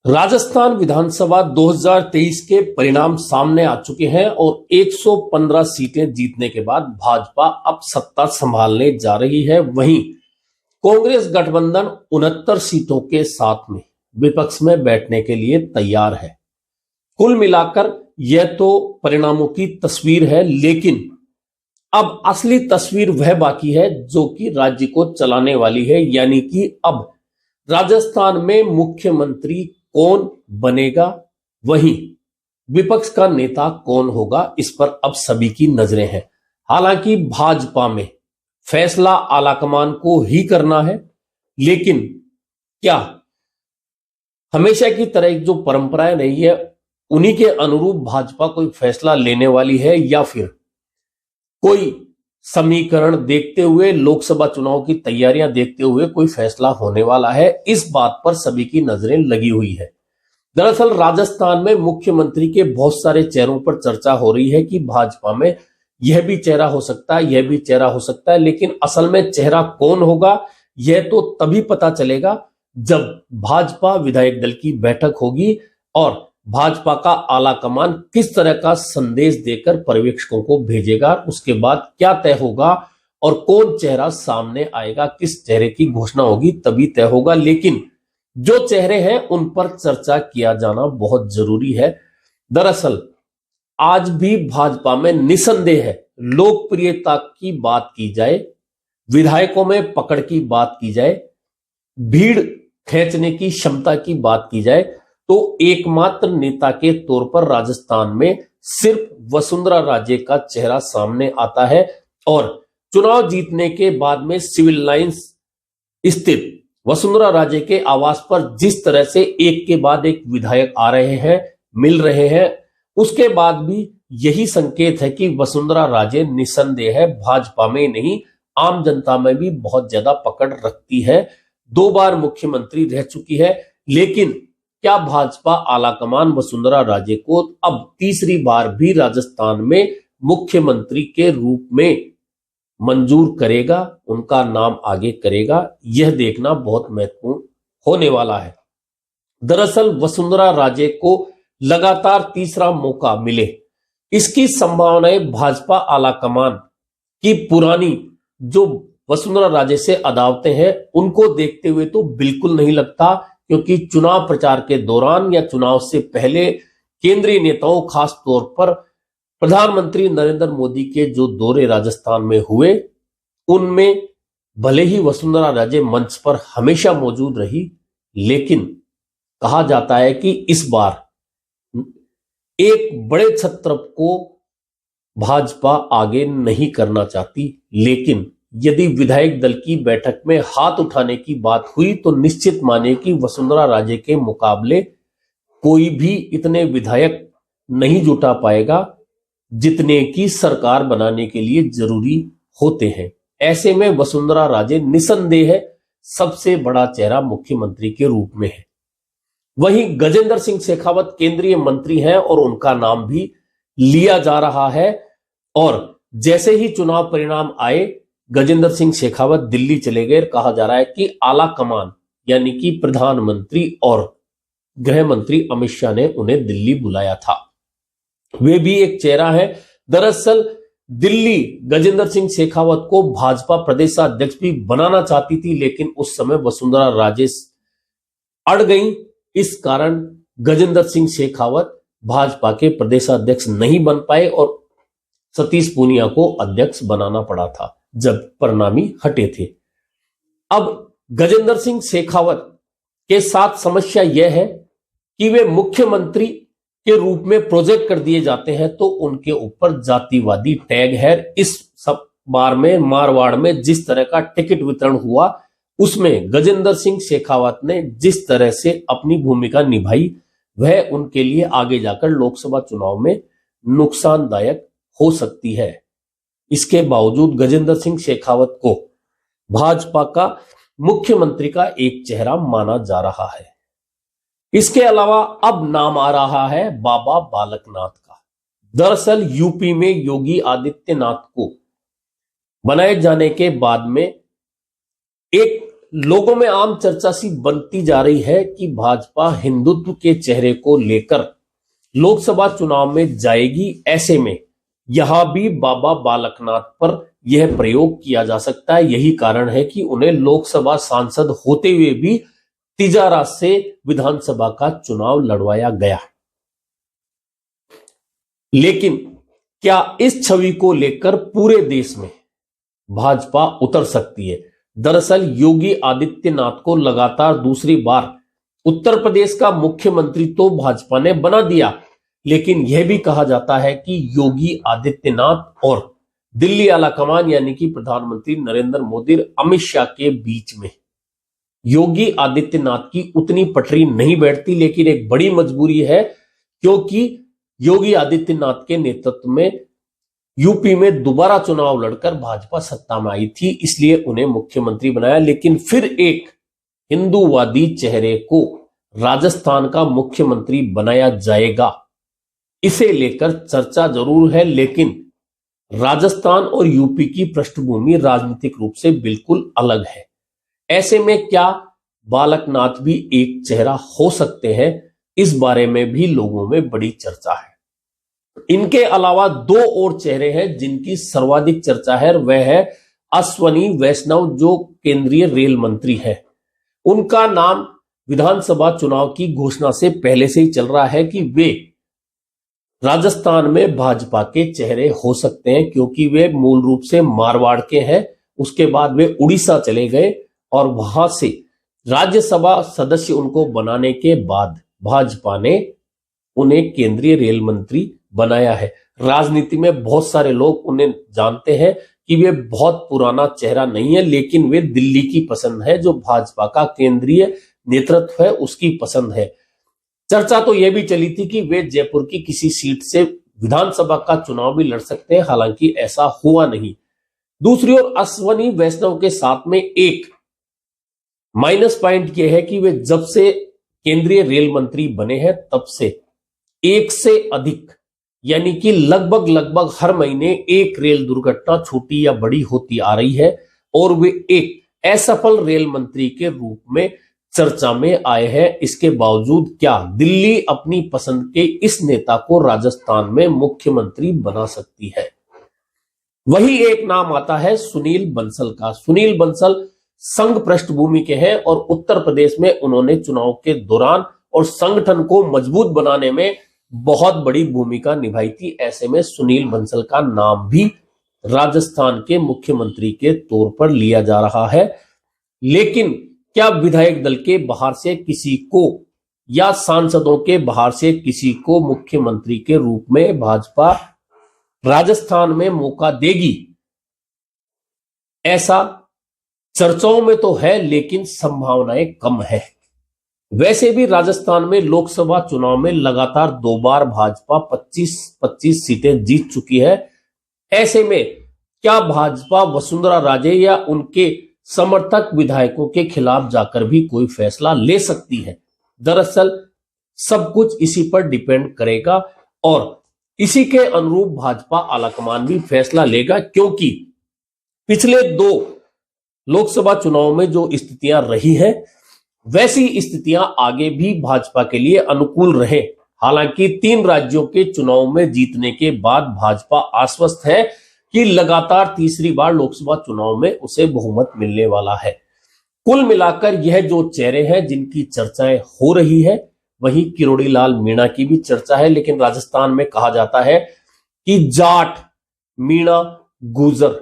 राजस्थान विधानसभा 2023 के परिणाम सामने आ चुके हैं और 115 सीटें जीतने के बाद भाजपा अब सत्ता संभालने जा रही है। वहीं कांग्रेस गठबंधन 69 सीटों के साथ में विपक्ष में बैठने के लिए तैयार है। कुल मिलाकर यह तो परिणामों की तस्वीर है, लेकिन अब असली तस्वीर वह बाकी है जो कि राज्य को चलाने वाली है, यानी कि अब राजस्थान में मुख्यमंत्री कौन बनेगा, वहीं विपक्ष का नेता कौन होगा, इस पर अब सभी की नजरें हैं। हालांकि भाजपा में फैसला आलाकमान को ही करना है, लेकिन क्या हमेशा की तरह जो परंपराएं रही है उन्हीं के अनुरूप भाजपा कोई फैसला लेने वाली है, या फिर कोई समीकरण देखते हुए, लोकसभा चुनाव की तैयारियां देखते हुए कोई फैसला होने वाला है, इस बात पर सभी की नजरें लगी हुई है। दरअसल राजस्थान में मुख्यमंत्री के बहुत सारे चेहरों पर चर्चा हो रही है कि भाजपा में यह भी चेहरा हो सकता है, यह भी चेहरा हो सकता है, लेकिन असल में चेहरा कौन होगा यह तो तभी पता चलेगा जब भाजपा विधायक दल की बैठक होगी और भाजपा का आलाकमान किस तरह का संदेश देकर पर्यवेक्षकों को भेजेगा। उसके बाद क्या तय होगा और कौन चेहरा सामने आएगा, किस चेहरे की घोषणा होगी, तभी तय होगा। लेकिन जो चेहरे हैं उन पर चर्चा किया जाना बहुत जरूरी है। दरअसल आज भी भाजपा में निसंदेह है, लोकप्रियता की बात की जाए, विधायकों में पकड़ की बात की जाए, भीड़ खींचने की क्षमता की बात की जाए, तो एकमात्र नेता के तौर पर राजस्थान में सिर्फ वसुंधरा राजे का चेहरा सामने आता है। और चुनाव जीतने के बाद में सिविल लाइंस स्थित वसुंधरा राजे के आवास पर जिस तरह से एक के बाद एक विधायक आ रहे हैं, मिल रहे हैं, उसके बाद भी यही संकेत है कि वसुंधरा राजे निसंदेह है भाजपा में नहीं, आम जनता में भी बहुत ज्यादा पकड़ रखती है। 2 बार मुख्यमंत्री रह चुकी है, लेकिन क्या भाजपा आलाकमान वसुंधरा राजे को अब तीसरी बार भी राजस्थान में मुख्यमंत्री के रूप में मंजूर करेगा, उनका नाम आगे करेगा, यह देखना बहुत महत्वपूर्ण होने वाला है। दरअसल वसुंधरा राजे को लगातार तीसरा मौका मिले, इसकी संभावनाएं भाजपा आलाकमान की पुरानी जो वसुंधरा राजे से अदावतें हैं उनको देखते हुए तो बिल्कुल नहीं लगता, क्योंकि चुनाव प्रचार के दौरान या चुनाव से पहले केंद्रीय नेताओं, खास तौर पर प्रधानमंत्री नरेंद्र मोदी के जो दौरे राजस्थान में हुए, उनमें भले ही वसुंधरा राजे मंच पर हमेशा मौजूद रही, लेकिन कहा जाता है कि इस बार एक बड़े छत्र को भाजपा आगे नहीं करना चाहती। लेकिन यदि विधायक दल की बैठक में हाथ उठाने की बात हुई तो निश्चित माने कि वसुंधरा राजे के मुकाबले कोई भी इतने विधायक नहीं जुटा पाएगा जितने की सरकार बनाने के लिए जरूरी होते हैं। ऐसे में वसुंधरा राजे निसंदेह सबसे बड़ा चेहरा मुख्यमंत्री के रूप में है। वहीं गजेंद्र सिंह शेखावत केंद्रीय मंत्री हैं और उनका नाम भी लिया जा रहा है, और जैसे ही चुनाव परिणाम आए गजेंद्र सिंह शेखावत दिल्ली चले गए। कहा जा रहा है कि आला कमान यानी कि प्रधानमंत्री और गृह मंत्री अमित शाह ने उन्हें दिल्ली बुलाया था, वे भी एक चेहरा है। दरअसल दिल्ली गजेंद्र सिंह शेखावत को भाजपा प्रदेशाध्यक्ष भी बनाना चाहती थी, लेकिन उस समय वसुंधरा राजे अड़ गई। इस कारण गजेंद्र सिंह शेखावत भाजपा के प्रदेशाध्यक्ष नहीं बन पाए और सतीश पूनिया को अध्यक्ष बनाना पड़ा था जब परिणामी हटे थे। अब गजेंद्र सिंह शेखावत के साथ समस्या यह है कि वे मुख्यमंत्री के रूप में प्रोजेक्ट कर दिए जाते हैं तो उनके ऊपर जातिवादी टैग है। इस सब बार में मारवाड़ में जिस तरह का टिकट वितरण हुआ, उसमें गजेंद्र सिंह शेखावत ने जिस तरह से अपनी भूमिका निभाई, वह उनके लिए आगे जाकर लोकसभा चुनाव में नुकसानदायक हो सकती है। इसके बावजूद गजेंद्र सिंह शेखावत को भाजपा का मुख्यमंत्री का एक चेहरा माना जा रहा है। इसके अलावा अब नाम आ रहा है बाबा बालकनाथ का। दरअसल यूपी में योगी आदित्यनाथ को बनाए जाने के बाद में एक लोगों में आम चर्चा सी बनती जा रही है कि भाजपा हिंदुत्व के चेहरे को लेकर लोकसभा चुनाव में जाएगी। ऐसे में यहां भी बाबा बालकनाथ पर यह प्रयोग किया जा सकता है। यही कारण है कि उन्हें लोकसभा सांसद होते हुए भी तिजारा से विधानसभा का चुनाव लड़वाया गया। लेकिन क्या इस छवि को लेकर पूरे देश में भाजपा उतर सकती है? दरअसल योगी आदित्यनाथ को लगातार दूसरी बार उत्तर प्रदेश का मुख्यमंत्री तो भाजपा ने बना दिया, लेकिन यह भी कहा जाता है कि योगी आदित्यनाथ और दिल्ली आलाकमान यानी कि प्रधानमंत्री नरेंद्र मोदी अमित शाह के बीच में योगी आदित्यनाथ की उतनी पटरी नहीं बैठती। लेकिन एक बड़ी मजबूरी है, क्योंकि योगी आदित्यनाथ के नेतृत्व में यूपी में दोबारा चुनाव लड़कर भाजपा सत्ता में आई थी, इसलिए उन्हें मुख्यमंत्री बनाया। लेकिन फिर एक हिंदूवादी चेहरे को राजस्थान का मुख्यमंत्री बनाया जाएगा, इसे लेकर चर्चा जरूर है। लेकिन राजस्थान और यूपी की पृष्ठभूमि राजनीतिक रूप से बिल्कुल अलग है। ऐसे में क्या बालकनाथ भी एक चेहरा हो सकते हैं? इस बारे में भी लोगों में बड़ी चर्चा है। इनके अलावा दो और चेहरे हैं जिनकी सर्वाधिक चर्चा है, वह है अश्वनी वैष्णव जो केंद्रीय रेल मंत्री है। उनका नाम विधानसभा चुनाव की घोषणा से पहले से ही चल रहा है कि वे राजस्थान में भाजपा के चेहरे हो सकते हैं, क्योंकि वे मूल रूप से मारवाड़ के हैं। उसके बाद वे उड़ीसा चले गए और वहां से राज्यसभा सदस्य उनको बनाने के बाद भाजपा ने उन्हें केंद्रीय रेल मंत्री बनाया है। राजनीति में बहुत सारे लोग उन्हें जानते हैं कि वे बहुत पुराना चेहरा नहीं है, लेकिन वे दिल्ली की पसंद है। जो भाजपा का केंद्रीय नेतृत्व है उसकी पसंद है। चर्चा तो यह भी चली थी कि वे जयपुर की किसी सीट से विधानसभा का चुनाव भी लड़ सकते हैं, हालांकि ऐसा हुआ नहीं। दूसरी ओर अश्वनी वैष्णव के साथ में एक माइनस पॉइंट यह है कि वे जब से केंद्रीय रेल मंत्री बने हैं तब से एक से अधिक यानी कि लगभग हर महीने एक रेल दुर्घटना छोटी या बड़ी होती आ रही है, और वे एक असफल रेल मंत्री के रूप में चर्चा में आए हैं। इसके बावजूद क्या दिल्ली अपनी पसंद के इस नेता को राजस्थान में मुख्यमंत्री बना सकती है? वही एक नाम आता है सुनील बंसल का। सुनील बंसल संघ पृष्ठभूमि के हैं और उत्तर प्रदेश में उन्होंने चुनाव के दौरान और संगठन को मजबूत बनाने में बहुत बड़ी भूमिका निभाई थी। ऐसे में सुनील बंसल का नाम भी राजस्थान के मुख्यमंत्री के तौर पर लिया जा रहा है। लेकिन क्या विधायक दल के बाहर से किसी को या सांसदों के बाहर से किसी को मुख्यमंत्री के रूप में भाजपा राजस्थान में मौका देगी? ऐसा चर्चाओं में तो है, लेकिन संभावनाएं कम है। वैसे भी राजस्थान में लोकसभा चुनाव में लगातार 2 बार भाजपा 25-25 सीटें जीत चुकी है। ऐसे में क्या भाजपा वसुंधरा राजे या उनके समर्थक विधायकों के खिलाफ जाकर भी कोई फैसला ले सकती है? दरअसल सब कुछ इसी पर डिपेंड करेगा और इसी के अनुरूप भाजपा आलाकमान भी फैसला लेगा, क्योंकि पिछले 2 लोकसभा चुनाव में जो स्थितियां रही हैं वैसी स्थितियां आगे भी भाजपा के लिए अनुकूल रहे। हालांकि 3 राज्यों के चुनाव में जीतने के बाद भाजपा आश्वस्त है कि लगातार तीसरी बार लोकसभा चुनाव में उसे बहुमत मिलने वाला है। कुल मिलाकर यह जो चेहरे हैं जिनकी चर्चाएं हो रही है, वहीं किरोड़ी लाल मीणा की भी चर्चा है। लेकिन राजस्थान में कहा जाता है कि जाट, मीणा, गुर्जर,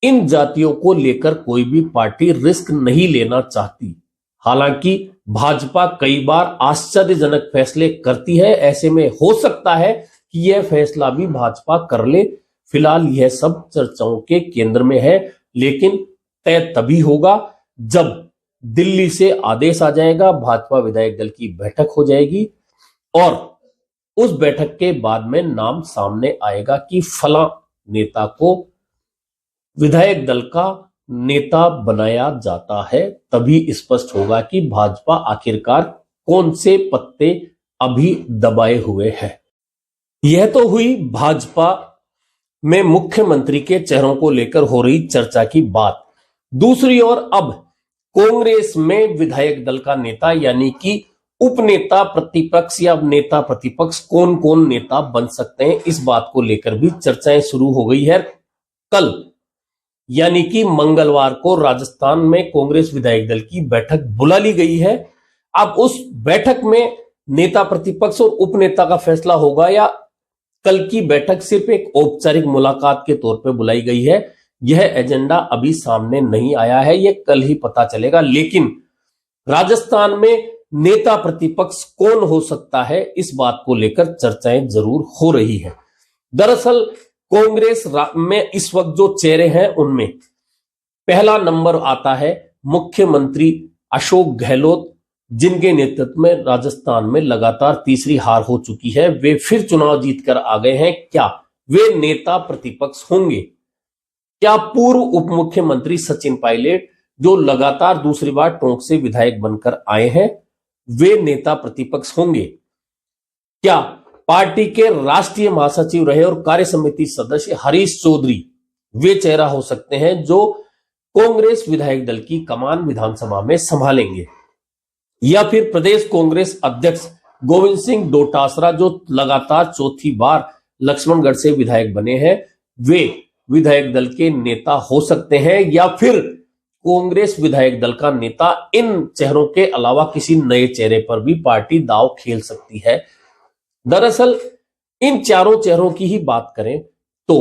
इन जातियों को लेकर कोई भी पार्टी रिस्क नहीं लेना चाहती। हालांकि भाजपा कई बार आश्चर्यजनक फैसले करती है। ऐसे में हो सकता है कि यह फैसला भी भाजपा कर ले। फिलहाल यह सब चर्चाओं के केंद्र में है, लेकिन तय तभी होगा जब दिल्ली से आदेश आ जाएगा, भाजपा विधायक दल की बैठक हो जाएगी और उस बैठक के बाद में नाम सामने आएगा कि फला नेता को विधायक दल का नेता बनाया जाता है। तभी स्पष्ट होगा कि भाजपा आखिरकार कौन से पत्ते अभी दबाए हुए है। यह तो हुई भाजपा में मुख्यमंत्री के चेहरों को लेकर हो रही चर्चा की बात। दूसरी ओर अब कांग्रेस में विधायक दल का नेता यानी कि उपनेता प्रतिपक्ष या नेता प्रतिपक्ष कौन कौन नेता बन सकते हैं, इस बात को लेकर भी चर्चाएं शुरू हो गई है। कल यानी कि मंगलवार को राजस्थान में कांग्रेस विधायक दल की बैठक बुला ली गई है। अब उस बैठक में नेता प्रतिपक्ष और उपनेता का फैसला होगा या कल की बैठक सिर्फ एक औपचारिक मुलाकात के तौर पर बुलाई गई है, यह एजेंडा अभी सामने नहीं आया है, यह कल ही पता चलेगा। लेकिन राजस्थान में नेता प्रतिपक्ष कौन हो सकता है, इस बात को लेकर चर्चाएं जरूर हो रही है। दरअसल कांग्रेस में इस वक्त जो चेहरे हैं उनमें पहला नंबर आता है मुख्यमंत्री अशोक गहलोत, जिनके नेतृत्व में राजस्थान में लगातार तीसरी हार हो चुकी है। वे फिर चुनाव जीतकर आ गए हैं। क्या वे नेता प्रतिपक्ष होंगे? क्या पूर्व उप मुख्यमंत्री सचिन पायलट, जो लगातार दूसरी बार टोंक से विधायक बनकर आए हैं, वे नेता प्रतिपक्ष होंगे? क्या पार्टी के राष्ट्रीय महासचिव रहे और कार्य समिति सदस्य हरीश चौधरी वे चेहरा हो सकते हैं जो कांग्रेस विधायक दल की कमान विधानसभा में संभालेंगे? या फिर प्रदेश कांग्रेस अध्यक्ष गोविंद सिंह डोटासरा, जो लगातार चौथी बार लक्ष्मणगढ़ से विधायक बने हैं, वे विधायक दल के नेता हो सकते हैं? या फिर कांग्रेस विधायक दल का नेता इन चेहरों के अलावा किसी नए चेहरे पर भी पार्टी दांव खेल सकती है? दरअसल इन चारों चेहरों की ही बात करें तो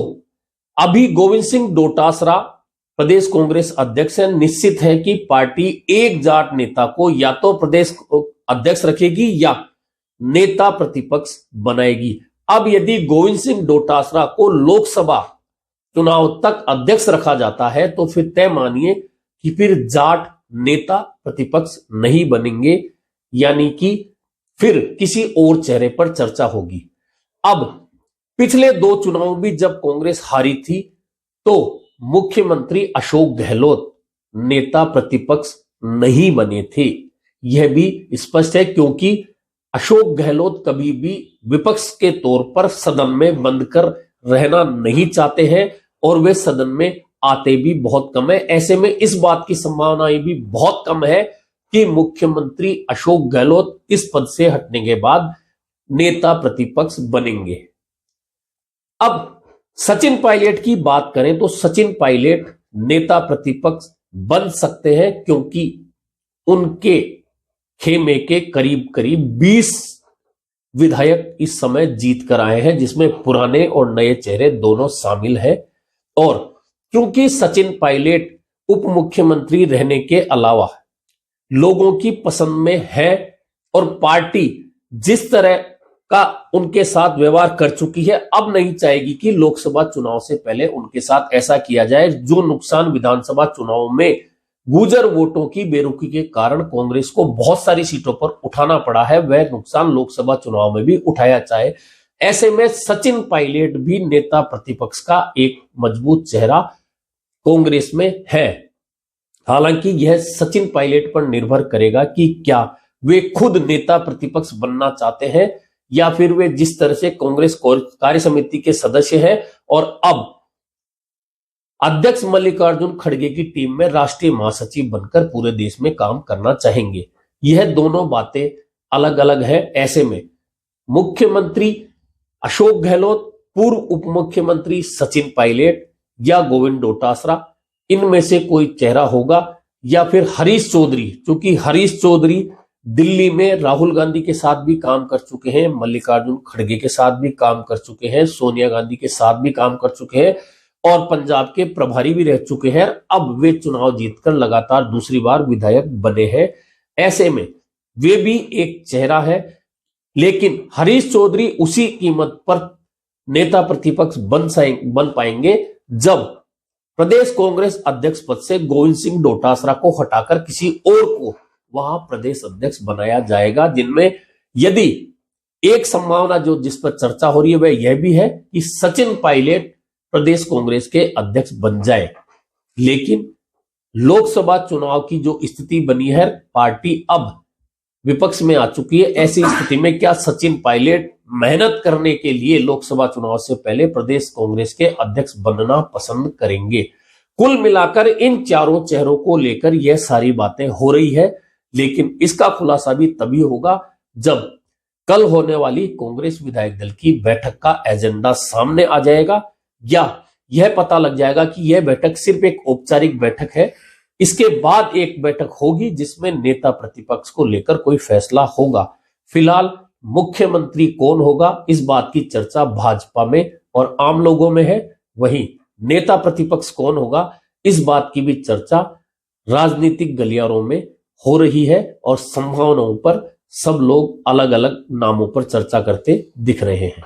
अभी गोविंद सिंह डोटासरा प्रदेश कांग्रेस अध्यक्ष है। निश्चित है कि पार्टी एक जाट नेता को या तो प्रदेश अध्यक्ष रखेगी या नेता प्रतिपक्ष बनाएगी। अब यदि गोविंद सिंह डोटासरा को लोकसभा चुनाव तक अध्यक्ष रखा जाता है तो फिर तय मानिए कि फिर जाट नेता प्रतिपक्ष नहीं बनेंगे, यानी कि फिर किसी और चेहरे पर चर्चा होगी। अब पिछले 2 चुनाव भी जब कांग्रेस हारी थी तो मुख्यमंत्री अशोक गहलोत नेता प्रतिपक्ष नहीं बने थे, यह भी स्पष्ट है, क्योंकि अशोक गहलोत कभी भी विपक्ष के तौर पर सदन में बंद कर रहना नहीं चाहते हैं और वे सदन में आते भी बहुत कम है। ऐसे में इस बात की संभावना भी बहुत कम है कि मुख्यमंत्री अशोक गहलोत इस पद से हटने के बाद नेता प्रतिपक्ष बनेंगे। अब सचिन पायलट की बात करें तो सचिन पायलट नेता प्रतिपक्ष बन सकते हैं, क्योंकि उनके खेमे के करीब करीब 20 विधायक इस समय जीत कर आए हैं, जिसमें पुराने और नए चेहरे दोनों शामिल हैं। और क्योंकि सचिन पायलट उप मुख्यमंत्री रहने के अलावा लोगों की पसंद में है और पार्टी जिस तरह का उनके साथ व्यवहार कर चुकी है, अब नहीं चाहेगी कि लोकसभा चुनाव से पहले उनके साथ ऐसा किया जाए। जो नुकसान विधानसभा चुनाव में गुर्जर वोटों की बेरुखी के कारण कांग्रेस को बहुत सारी सीटों पर उठाना पड़ा है, वह नुकसान लोकसभा चुनाव में भी उठाया जाए। ऐसे में सचिन पायलट भी नेता प्रतिपक्ष का एक मजबूत चेहरा कांग्रेस में है। हालांकि यह सचिन पायलट पर निर्भर करेगा कि क्या वे खुद नेता प्रतिपक्ष बनना चाहते हैं या फिर वे जिस तरह से कांग्रेस कार्य समिति के सदस्य हैं और अब अध्यक्ष मल्लिकार्जुन खड़गे की टीम में राष्ट्रीय महासचिव बनकर पूरे देश में काम करना चाहेंगे। यह दोनों बातें अलग अलग है। ऐसे में मुख्यमंत्री अशोक गहलोत, पूर्व उप मुख्यमंत्री सचिन पायलट या गोविंद डोटासरा, इनमें से कोई चेहरा होगा, या फिर हरीश चौधरी, क्योंकि हरीश चौधरी दिल्ली में राहुल गांधी के साथ भी काम कर चुके हैं, मल्लिकार्जुन खड़गे के साथ भी काम कर चुके हैं, सोनिया गांधी के साथ भी काम कर चुके हैं और पंजाब के प्रभारी भी रह चुके हैं। अब वे चुनाव जीतकर लगातार दूसरी बार विधायक बने हैं। ऐसे में वे भी एक चेहरा है, लेकिन हरीश चौधरी उसी कीमत पर नेता प्रतिपक्ष बन पाएंगे जब प्रदेश कांग्रेस अध्यक्ष पद से गोविंद सिंह डोटासरा को हटाकर किसी और को वहां प्रदेश अध्यक्ष बनाया जाएगा। जिनमें यदि एक संभावना जो जिस पर चर्चा हो रही है वह यह भी है कि सचिन पायलट प्रदेश कांग्रेस के अध्यक्ष बन जाए। लेकिन लोकसभा चुनाव की जो स्थिति बनी है, पार्टी अब विपक्ष में आ चुकी है। ऐसी स्थिति में क्या सचिन पायलट मेहनत करने के लिए लोकसभा चुनाव से पहले प्रदेश कांग्रेस के अध्यक्ष बनना पसंद करेंगे? कुल मिलाकर इन चारों चेहरों को लेकर यह सारी बातें हो रही है, लेकिन इसका खुलासा भी तभी होगा जब कल होने वाली कांग्रेस विधायक दल की बैठक का एजेंडा सामने आ जाएगा, या यह पता लग जाएगा कि यह बैठक सिर्फ एक औपचारिक बैठक है। इसके बाद एक बैठक होगी जिसमें नेता प्रतिपक्ष को लेकर कोई फैसला होगा। फिलहाल मुख्यमंत्री कौन होगा, इस बात की चर्चा भाजपा में और आम लोगों में है। वहीं नेता प्रतिपक्ष कौन होगा, इस बात की भी चर्चा राजनीतिक गलियारों में हो रही है और संभावनाओं पर सब लोग अलग अलग नामों पर चर्चा करते दिख रहे हैं।